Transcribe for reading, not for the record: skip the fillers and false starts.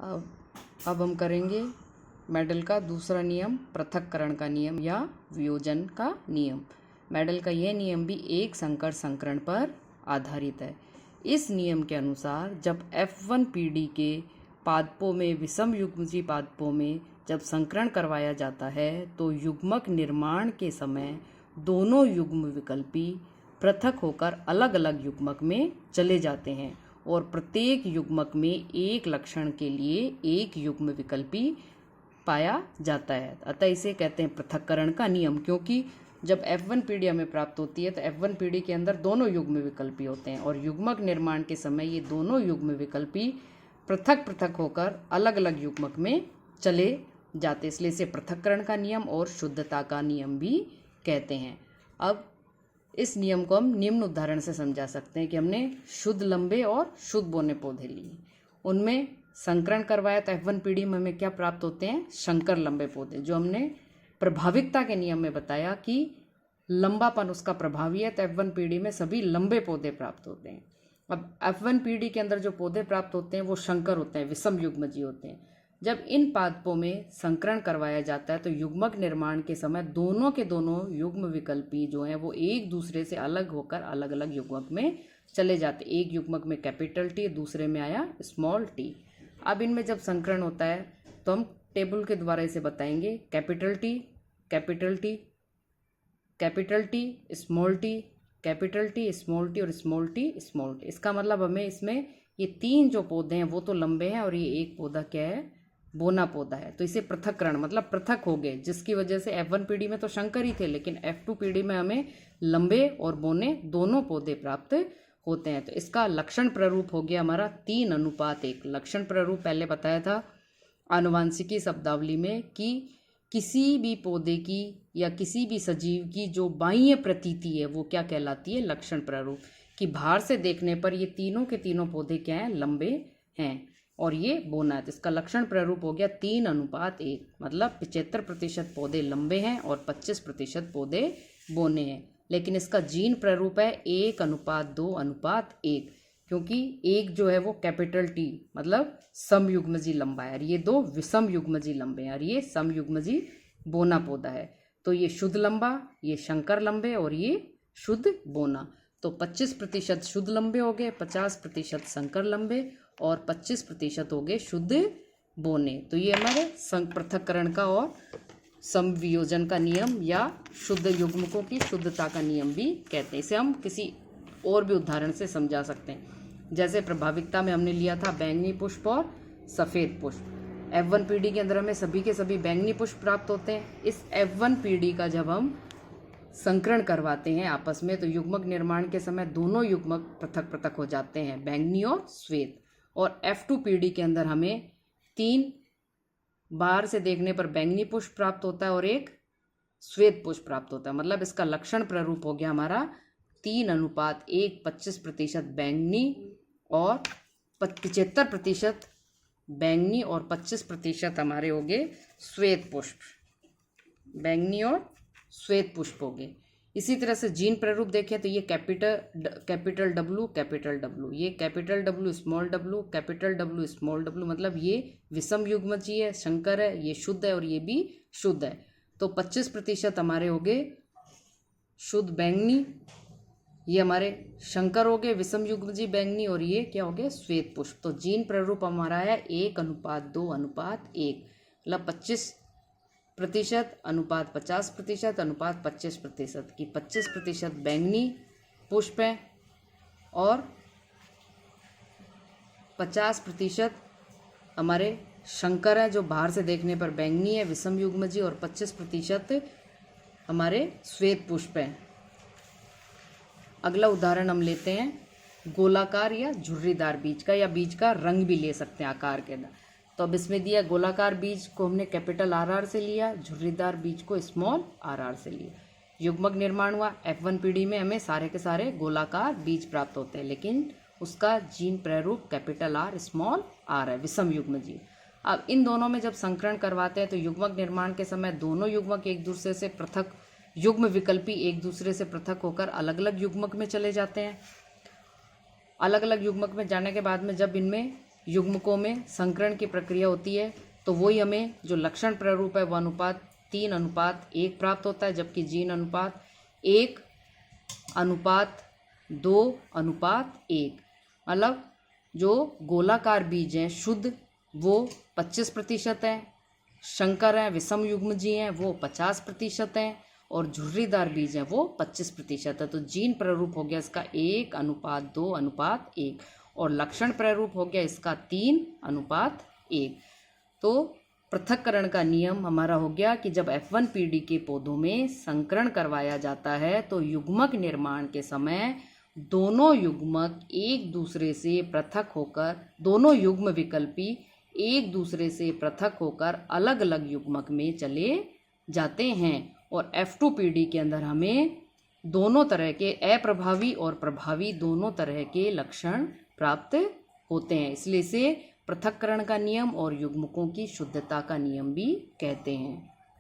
अब अब हम करेंगे मेडल का दूसरा नियम, पृथक्करण का नियम या वियोजन का नियम। मेडल का यह नियम भी एक संकर संकरण पर आधारित है। इस नियम के अनुसार जब F1 पीढ़ी के पादपों में विषम युग्मजीय पादपों में जब संकरण करवाया जाता है तो युग्मक निर्माण के समय दोनों युग्म विकल्पी पृथक होकर अलग अलग युग्मक में चले जाते हैं और प्रत्येक युग्मक में एक लक्षण के लिए एक युग्म विकल्पी पाया जाता है। अतः इसे कहते हैं पृथक्करण का नियम, क्योंकि जब F1 पीढ़ी हमें प्राप्त होती है तो F1 पीढ़ी के अंदर दोनों युग्म विकल्पी होते हैं और युग्मक निर्माण के समय ये दोनों युग्म विकल्पी पृथक पृथक होकर अलग अलग युग्मक में चले जाते, इसलिए इसे पृथक्करण का नियम और शुद्धता का नियम भी कहते हैं। अब इस नियम को हम निम्न उदाहरण से समझा सकते हैं कि हमने शुद्ध लंबे और शुद्ध बोने पौधे लिए, उनमें संकरण करवाया तो F1 पीढ़ी में हमें क्या प्राप्त होते हैं? शंकर लंबे पौधे, जो हमने प्रभाविकता के नियम में बताया कि लंबापन उसका प्रभावी है तो F1 पीढ़ी में सभी लंबे पौधे प्राप्त होते हैं। अब F1 पीढ़ी के अंदर जो पौधे प्राप्त होते हैं वो शंकर होते हैं, विषम युग्मजीय होते हैं। जब इन पादपों में संकरण करवाया जाता है तो युग्मक निर्माण के समय दोनों के दोनों युग्म विकल्पी जो हैं वो एक दूसरे से अलग होकर अलग अलग युग्मक में चले जाते। एक युग्मक में कैपिटल टी, दूसरे में आया स्मॉल टी। अब इनमें जब संकरण होता है तो हम टेबल के द्वारा इसे बताएंगे। Capital T, capital T, capital T, small T, capital T, small T और स्मॉल टी, स्मॉल टी। इसका मतलब हमें इसमें ये तीन जो पौधे हैं वो तो लंबे हैं और ये एक पौधा क्या है? बोना पौधा है। तो इसे पृथक्करण मतलब पृथक हो गए, जिसकी वजह से F1 पीढ़ी में तो शंकर ही थे लेकिन F2 पीढ़ी में हमें लंबे और बोने दोनों पौधे प्राप्त होते हैं। तो इसका लक्षण प्रारूप हो गया हमारा 3:1। लक्षण प्रारूप पहले बताया था आनुवांशिकी शब्दावली में कि किसी भी पौधे की या किसी भी सजीव की जो बाह्य प्रतीति है वो क्या कहलाती है? लक्षण प्रारूप। कि बाहर से देखने पर ये तीनों के तीनों पौधे क्या हैं? लंबे हैं और ये बोना है। तो इसका लक्षण प्रारूप हो गया 3:1, मतलब 75% पौधे लंबे हैं और 25% पौधे बोने हैं। लेकिन इसका जीन प्रारूप है 1:2:1, क्योंकि एक जो है वो कैपिटल टी मतलब समयुग्मजीय लंबा है और ये दो विषम युग्मजीय लंबे हैं और ये समयुग्मजीय बोना पौधा है। तो ये शुद्ध लंबा, ये शंकर लंबे और ये शुद्ध बोना। तो 25% शुद्ध लंबे हो गए, 50% शंकर लंबे और 25% हो गए शुद्ध बोने। तो ये हमारे पृथक्करण का और समवियोजन का नियम या शुद्ध युग्मकों की शुद्धता का नियम भी कहते हैं। इसे हम किसी और भी उदाहरण से समझा सकते हैं। जैसे प्रभाविकता में हमने लिया था बैंगनी पुष्प और सफ़ेद पुष्प। F1 पीढ़ी के अंदर हमें सभी के सभी बैंगनी पुष्प प्राप्त होते हैं। इस F1 पीढ़ी का जब हम संकरण करवाते हैं आपस में तो युग्मक निर्माण के समय दोनों युग्मक पृथक पृथक हो जाते हैं, बैंगनी और श्वेत। और F2 पीढ़ी के अंदर हमें 3 बाहर से देखने पर बैंगनी पुष्प प्राप्त होता है और एक श्वेत पुष्प प्राप्त होता है। मतलब इसका लक्षण प्रारूप हो गया हमारा 3:1, 25% बैंगनी और 75% बैंगनी और 25% हमारे हो गए श्वेत पुष्प, बैंगनी और श्वेत पुष्प हो गए। इसी तरह से जीन प्रारूप देखें तो ये कैपिटल डब्लू, ये capital W, small W, capital W, small W, मतलब ये विषम युग्मजीय है, शंकर है, ये शुद्ध है और ये भी शुद्ध है। तो 25% हमारे हो गए शुद्ध बैंगनी, ये हमारे शंकर हो गए विषम युग्मजीय बैंगनी और ये क्या हो गया? श्वेत पुष्प। तो जीन प्रारूप हमारा है 1:2:1, मतलब 25% अनुपात 50% अनुपात 25% की 25% बैंगनी पुष्प है और 50% हमारे शंकर है जो बाहर से देखने पर बैंगनी है, विषम युग्मजीय, और 25% हमारे श्वेत पुष्प है। अगला उदाहरण हम लेते हैं गोलाकार या झुर्रीदार बीज का, या बीज का रंग भी ले सकते हैं आकार के अंदर। तो अब इसमें दिया गोलाकार बीज को हमने कैपिटल RR से लिया, झुर्रीदार बीज को स्मॉल RR से लिया। युग्मक निर्माण हुआ। F1 पीढ़ी में हमें सारे के सारे गोलाकार बीज प्राप्त होते हैं लेकिन उसका जीन प्रारूप कैपिटल R स्मॉल r है, विषम युग्मजीय। अब इन दोनों में जब संकरण करवाते हैं तो युग्मक निर्माण के समय दोनों युग्मक एक दूसरे से पृथक, युग्म विकल्पी एक दूसरे से पृथक होकर अलग अलग युग्मक में चले जाते हैं। अलग अलग युग्मक में जाने के बाद में जब इनमें युग्मकों में संकरण की प्रक्रिया होती है तो वही हमें जो लक्षण प्रारूप है 1:3:1 प्राप्त होता है, जबकि जीन अनुपात 1:2:1, मतलब जो गोलाकार बीज हैं शुद्ध वो 25% हैं, संकर हैं, विषम युग्मजीव हैं वो 50% हैं, और झुर्रीदार बीज हैं वो 25% है। तो जीन प्रारूप हो गया इसका 1:2:1, और लक्षण प्रारूप हो गया इसका 3:1। तो पृथक्करण का नियम हमारा हो गया कि जब F1PD के पौधों में संकरण करवाया जाता है तो युग्मक निर्माण के समय दोनों युग्मक एक दूसरे से पृथक होकर, दोनों युग्म विकल्पी एक दूसरे से पृथक होकर अलग अलग युग्मक में चले जाते हैं, और F2PD के अंदर हमें दोनों तरह के अप्रभावी और प्रभावी दोनों तरह के लक्षण प्राप्त होते हैं। इसलिए इसे पृथक्करण का नियम और युग्मकों की शुद्धता का नियम भी कहते हैं।